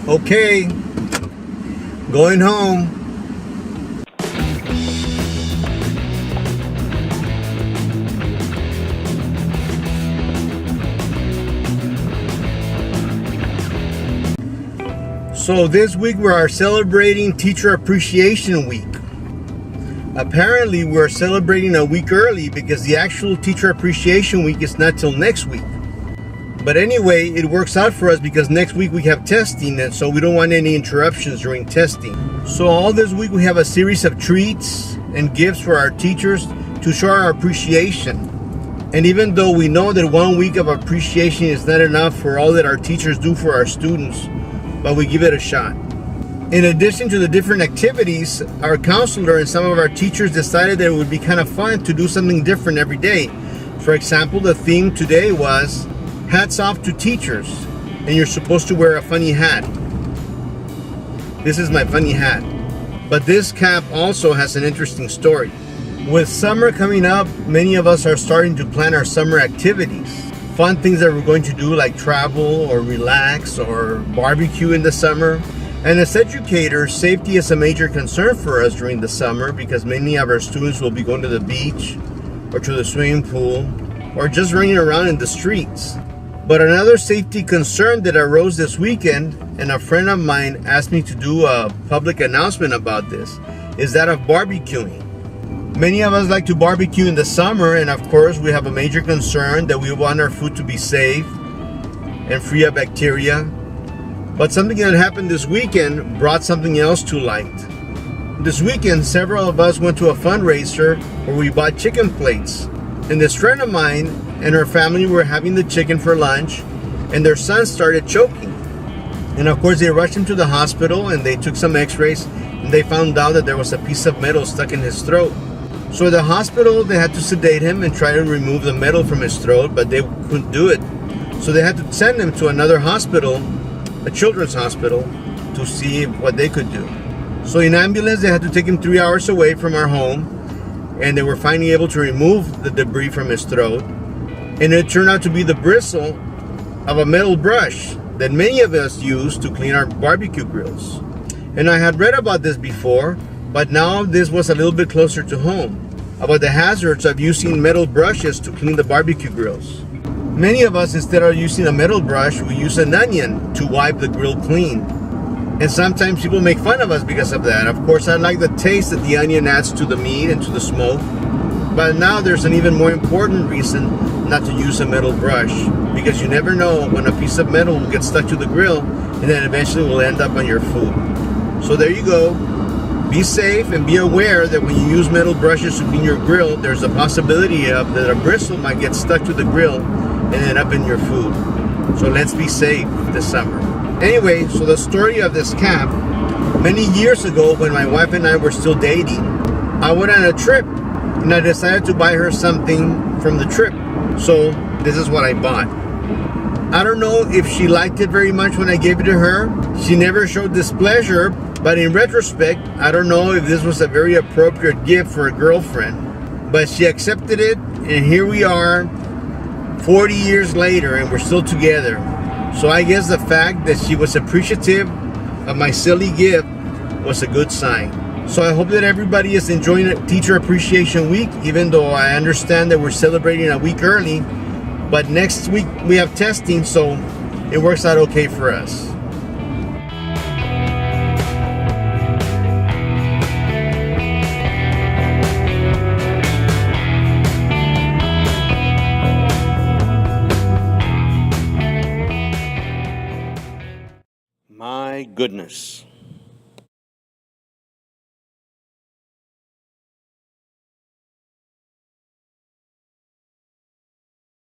Okay, going home. So this week we are celebrating Teacher Appreciation Week. Apparently we're celebrating a week early because the actual Teacher Appreciation Week is not till next week. But anyway, it works out for us because next week we have testing, and so we don't want any interruptions during testing. So all this week we have a series of treats and gifts for our teachers to show our appreciation. And even though we know that 1 week of appreciation is not enough for all that our teachers do for our students, but we give it a shot. In addition to the different activities, our counselor and some of our teachers decided that it would be kind of fun to do something different every day. For example, the theme today was hats off to teachers, and you're supposed to wear a funny hat. This is my funny hat. But this cap also has an interesting story. With summer coming up, many of us are starting to plan our summer activities. Fun things that we're going to do, like travel or relax or barbecue in the summer. And as educators, safety is a major concern for us during the summer because many of our students will be going to the beach or to the swimming pool or just running around in the streets. But another safety concern that arose this weekend, and a friend of mine asked me to do a public announcement about this, is that of barbecuing. Many of us like to barbecue in the summer, and of course we have a major concern that we want our food to be safe and free of bacteria. But something that happened this weekend brought something else to light. This weekend, several of us went to a fundraiser where we bought chicken plates. And this friend of mine and her family were having the chicken for lunch, and their son started choking. And of course they rushed him to the hospital, and they took some x-rays, and they found out that there was a piece of metal stuck in his throat. So at the hospital, they had to sedate him and try to remove the metal from his throat, but they couldn't do it. So they had to send him to another hospital, a children's hospital, to see what they could do. So in ambulance, they had to take him 3 hours away from our home, and they were finally able to remove the debris from his throat. And it turned out to be the bristle of a metal brush that many of us use to clean our barbecue grills. And I had read about this before, but now this was a little bit closer to home, about the hazards of using metal brushes to clean the barbecue grills. Many of us, instead of using a metal brush, we use an onion to wipe the grill clean. And sometimes people make fun of us because of that. Of course, I like the taste that the onion adds to the meat and to the smoke. But now there's an even more important reason not to use a metal brush, because you never know when a piece of metal will get stuck to the grill and then eventually will end up on your food. So there you go. Be safe and be aware that when you use metal brushes to clean your grill, there's a possibility of that a bristle might get stuck to the grill and end up in your food. So let's be safe this summer. Anyway, so the story of this cap, many years ago when my wife and I were still dating, I went on a trip and I decided to buy her something from the trip. So this is what I bought. I don't know if she liked it very much when I gave it to her. She never showed displeasure, but in retrospect, I don't know if this was a very appropriate gift for a girlfriend. But she accepted it, and here we are 40 years later, and we're still together. So I guess the fact that she was appreciative of my silly gift was a good sign. So I hope that everybody is enjoying Teacher Appreciation Week, even though I understand that we're celebrating a week early. But next week we have testing, so it works out okay for us. My goodness.